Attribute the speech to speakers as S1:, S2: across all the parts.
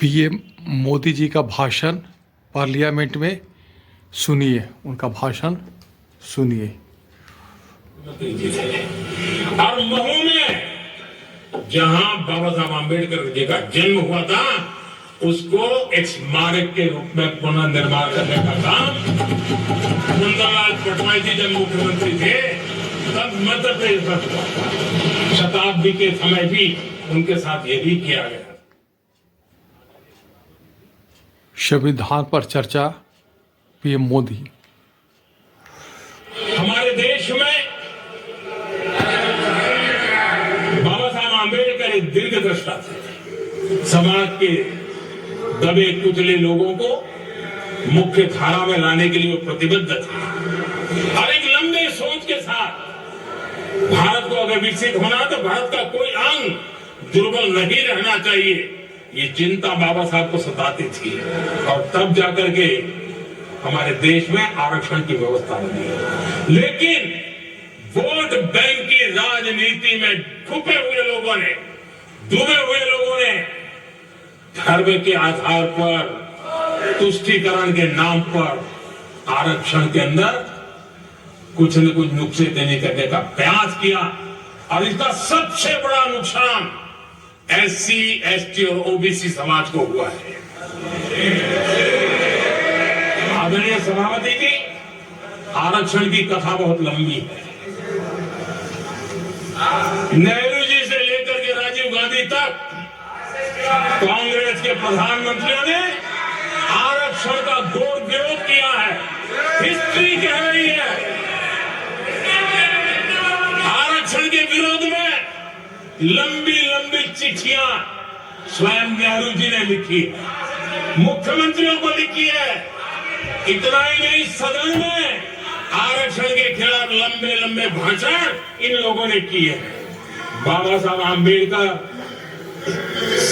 S1: PM Modi ji का भाषण parliament में सुनिए, उनका भाषण सुनिए।
S2: और महू में जहां बाबा साहब आम्बेडकर जी का जन्म हुआ था, उसको एक स्मारक के रूप में पुनर्निर्माण करने का काम सुंदरलाल पटवारी जी जब मुख्यमंत्री थे तब मध्य प्रदेश में हुआ था। शताब्दी के समय भी उनके साथ ये भी किया गया।
S1: संविधान पर चर्चा, पीएम मोदी।
S2: हमारे देश में बाबा साहब आम्बेडकर एक दीर्घदृष्टा थे। समाज के दबे कुचले लोगों को मुख्य धारा में लाने के लिए वो प्रतिबद्ध थे और एक लंबे सोच के साथ भारत को अगर विकसित होना तो भारत का कोई अंग दुर्बल नहीं रहना चाहिए, ये चिंता बाबा साहब को सताती थी। और तब जाकर के हमारे देश में आरक्षण की व्यवस्था बनी। लेकिन वोट बैंक की राजनीति में डूबे हुए लोगों ने धर्म के आधार पर, तुष्टीकरण के नाम पर आरक्षण के अंदर कुछ न कुछ नुक्से देने करने का प्रयास किया और इसका सबसे बड़ा नुकसान एससी, एसटी और ओबीसी समाज को हुआ है। आदरणीय सभापति जी, आरक्षण की कथा बहुत लंबी है। नेहरू जी से लेकर के राजीव गांधी तक कांग्रेस के प्रधानमंत्रियों ने आरक्षण का घोर विरोध किया है। हिस्ट्री कह रही है आरक्षण के विरोध में लंबी लंबी चिट्ठियां स्वयं नेहरू जी ने लिखी है, मुख्यमंत्रियों को लिखी है। इतना ही नहीं, सदन में आरक्षण के खिलाफ लंबे लंबे भाषण इन लोगों ने किए हैं। बाबा साहब आम्बेडकर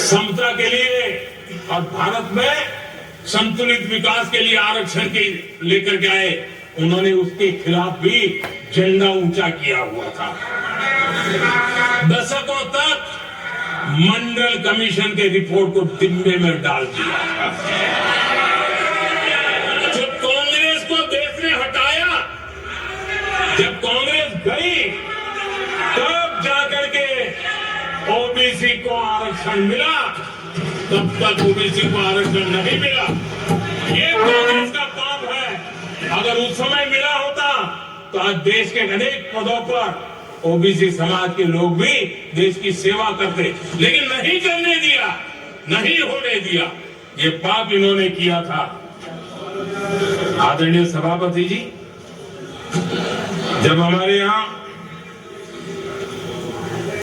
S2: समता के लिए और भारत में संतुलित विकास के लिए आरक्षण के लेकर के आए। उन्होंने उसके खिलाफ भी झंडा ऊंचा किया हुआ था। दशकों तक मंडल कमीशन के रिपोर्ट को डिब्बे में डाल दिया था। जब कांग्रेस को देश ने हटाया, जब कांग्रेस गई, तब जाकर के ओबीसी को आरक्षण मिला। तब तक ओबीसी को आरक्षण नहीं मिला। ये कांग्रेस का पाप है। अगर उस समय मिला होता तो आज देश के अनेक पदों पर ओबीसी समाज के लोग भी देश की सेवा करते, लेकिन नहीं करने दिया, नहीं होने दिया। ये पाप इन्होंने किया था। आदरणीय सभापति जी, जब हमारे यहाँ